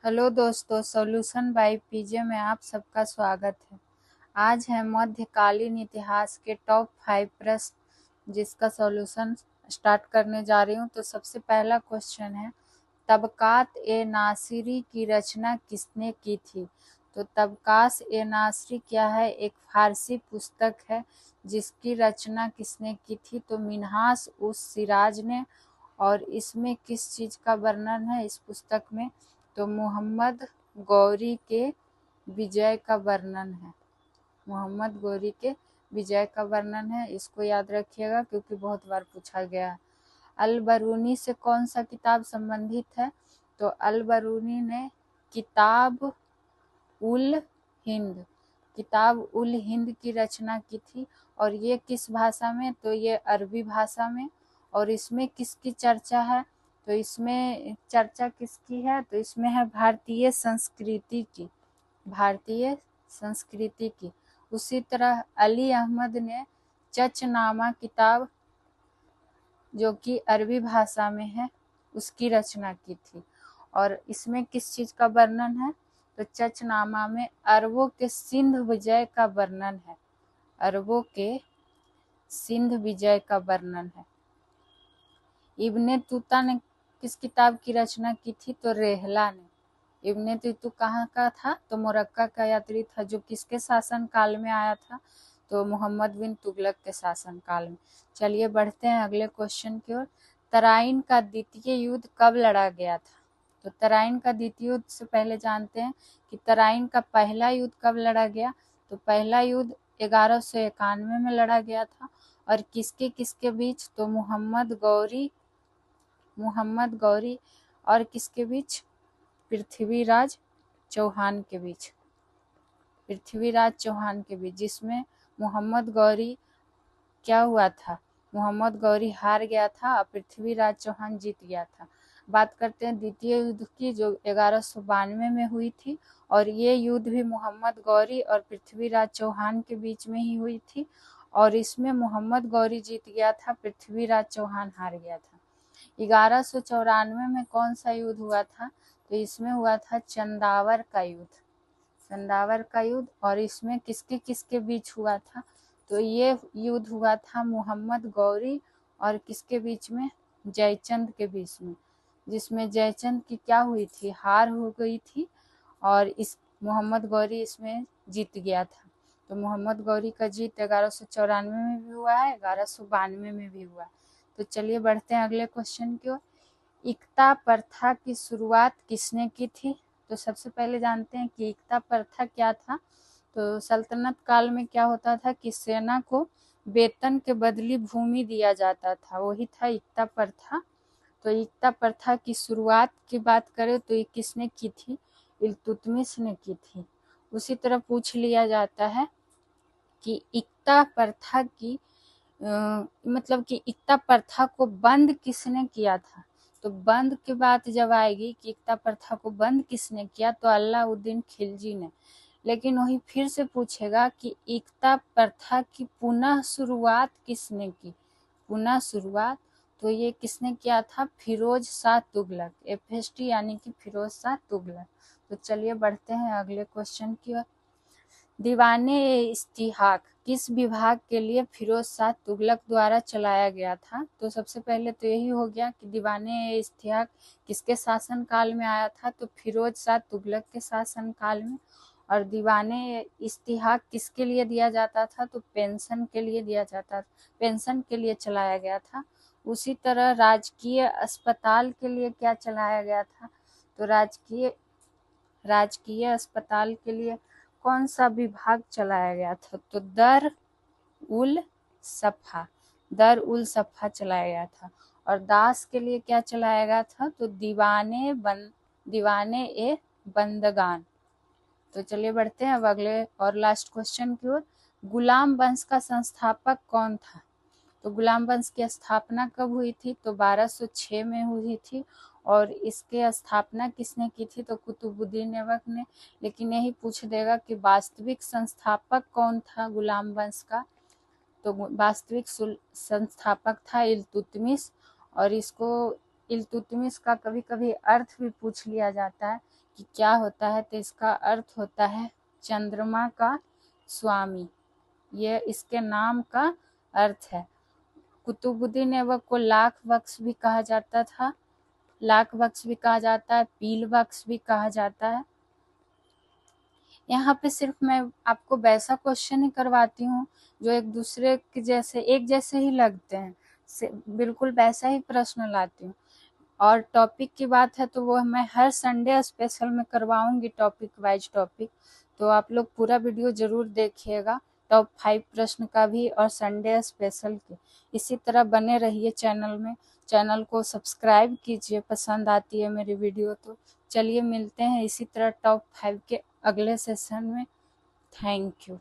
Hello दोस्तों, solution by PJ में आप सबका स्वागत है। आज है मध्यकालीन इतिहास के टॉप 5 प्रश्न जिसका सॉल्यूशन स्टार्ट करने जा रही हूँ। तो सबसे पहला क्वेश्चन है, तबकात ए नासिरी की रचना किसने की थी? तो तबकात ए नासिरी क्या है? एक फारसी पुस्तक है जिसकी रचना किसने की थी? तो मिन्हाज उस सिराज ने। और इसमें किस चीज़ का वर्णन है इस पुस्तक में? तो मोहम्मद गौरी के विजय का वर्णन है। मोहम्मद गौरी के विजय का वर्णन है, इसको याद रखिएगा क्योंकि बहुत बार पूछा गया है। अल बरूनी से कौन सा किताब संबंधित है? तो अल बरूनी ने किताब उल हिंद की रचना की थी। और ये किस भाषा में? तो ये अरबी भाषा में। और इसमें किसकी चर्चा है? तो इसमें चर्चा किसकी है? तो इसमें है भारतीय संस्कृति की। उसी तरह अली अहमद ने चचनामा किताब, जो कि अरबी भाषा में है, उसकी रचना की थी। और इसमें किस चीज़ का वर्णन है? तो चचनामा में अरबों के सिंध विजय का वर्णन है। अरबों के सिंध विजय का वर्णन है। इब्ने तूता ने किस किताब की रचना की थी? तो रेहला ने। इब्ने तूता कहाँ का था? तो मोरक्का का यात्री था, जो किसके शासन काल में आया था? तो मोहम्मद बिन तुगलक के शासन काल में। चलिए बढ़ते हैं अगले क्वेश्चन की ओर। तराइन का द्वितीय युद्ध कब लड़ा गया था? तो तराइन का द्वितीय युद्ध से पहले जानते हैं कि तराइन का पहला युद्ध कब लड़ा गया। तो पहला युद्ध 1191 में लड़ा गया था। और किसके किसके बीच? तो मोहम्मद गौरी और किसके बीच? पृथ्वीराज चौहान के बीच। जिसमें मोहम्मद गौरी क्या हुआ था? मोहम्मद गौरी हार गया था और पृथ्वीराज चौहान जीत गया था। बात करते हैं द्वितीय युद्ध की, जो 1192 में हुई थी। और ये युद्ध भी मोहम्मद गौरी और पृथ्वीराज चौहान के बीच में ही हुई थी। और इसमें मोहम्मद गौरी जीत गया था, पृथ्वीराज चौहान हार गया था। 1194 में कौन सा युद्ध हुआ था? तो इसमें हुआ था चंदावर का युद्ध। और इसमें किसके किसके बीच हुआ था? तो ये युद्ध हुआ था मोहम्मद गौरी और किसके बीच में? जयचंद के बीच में। जिसमें जयचंद की क्या हुई थी? हार हो गई थी। और इस मोहम्मद गौरी इसमें जीत गया था। तो मोहम्मद गौरी का जीत 1194 में भी हुआ है, 1192 में भी हुआ है। तो चलिए बढ़ते हैं अगले क्वेश्चन की ओर। इक्ता प्रथा की शुरुआत किसने की थी? तो सबसे पहले जानते हैं कि इक्ता प्रथा क्या था। तो सल्तनत काल में क्या होता था कि सेना को वेतन के बदले भूमि दिया जाता था, वही था इक्ता प्रथा। तो इक्ता प्रथा की शुरुआत की बात करें तो ये किसने की थी? इल्तुतमिश ने की थी। उसी तरह पूछ लिया जाता है कि इक्ता प्रथा की मतलब कि इक्ता प्रथा को बंद किसने किया था? तो बंद की बात जब आएगी कि इक्ता प्रथा को बंद किसने किया, तो अलाउद्दीन खिलजी ने। लेकिन वही फिर से पूछेगा कि इक्ता प्रथा की पुनः शुरुआत किसने की? तो ये किसने किया था? फिरोज शाह तुगलक, FST यानी कि फिरोज शाह तुगलक। तो चलिए बढ़ते हैं अगले क्वेश्चन की ओर। दीवाने-ए-इस्तिहाक किस विभाग के लिए फिरोज शाह तुगलक द्वारा चलाया गया था? तो सबसे पहले तो यही हो गया कि दीवाने-ए-इस्तिहाक किसके शासन काल में आया था? तो फिरोज शाह तुगलक के शासन काल में। और दीवाने-ए-इस्तिहाक किसके लिए दिया जाता था? तो पेंशन के लिए चलाया गया था। उसी तरह राजकीय अस्पताल के लिए क्या चलाया गया था? तो राजकीय अस्पताल के लिए कौन सा विभाग चलाया गया था? तो दर उल सफ़ा चलाया गया था। और दास के लिए क्या चलाया गया था? तो दीवाने ए बंदगान। तो चलिए बढ़ते हैं अब अगले और लास्ट क्वेश्चन की ओर। गुलाम वंश का संस्थापक कौन था? तो गुलाम वंश की स्थापना कब हुई थी? तो 1206 में हुई थी। और इसके स्थापना किसने की थी? तो कुतुबुद्दीन ऐबक ने। लेकिन यही पूछ देगा कि वास्तविक संस्थापक कौन था गुलाम वंश का? तो वास्तविक संस्थापक था इल्तुतमिश। और इसको इल्तुतमिश का कभी कभी अर्थ भी पूछ लिया जाता है कि क्या होता है, तो इसका अर्थ होता है चंद्रमा का स्वामी। यह इसके नाम का अर्थ है। कुतुबुद्दीन ऐबक को लाख बख्श भी कहा जाता था, लाख बख्श भी कहा जाता है, पील बख्श भी कहा जाता है। यहाँ पे सिर्फ मैं आपको वैसा क्वेश्चन ही करवाती हूँ जो एक दूसरे के जैसे एक जैसे ही लगते हैं, बिल्कुल वैसा ही प्रश्न लाती हूँ। और टॉपिक की बात है तो वो मैं हर संडे स्पेशल में करवाऊंगी, टॉपिक वाइज टॉपिक। तो आप लोग पूरा वीडियो जरूर देखिएगा, टॉप 5 प्रश्न का भी और संडे स्पेशल के। इसी तरह बने रहिए चैनल में, चैनल को सब्सक्राइब कीजिए पसंद आती है मेरी वीडियो तो। चलिए मिलते हैं इसी तरह टॉप 5 के अगले सेशन में। Thank you.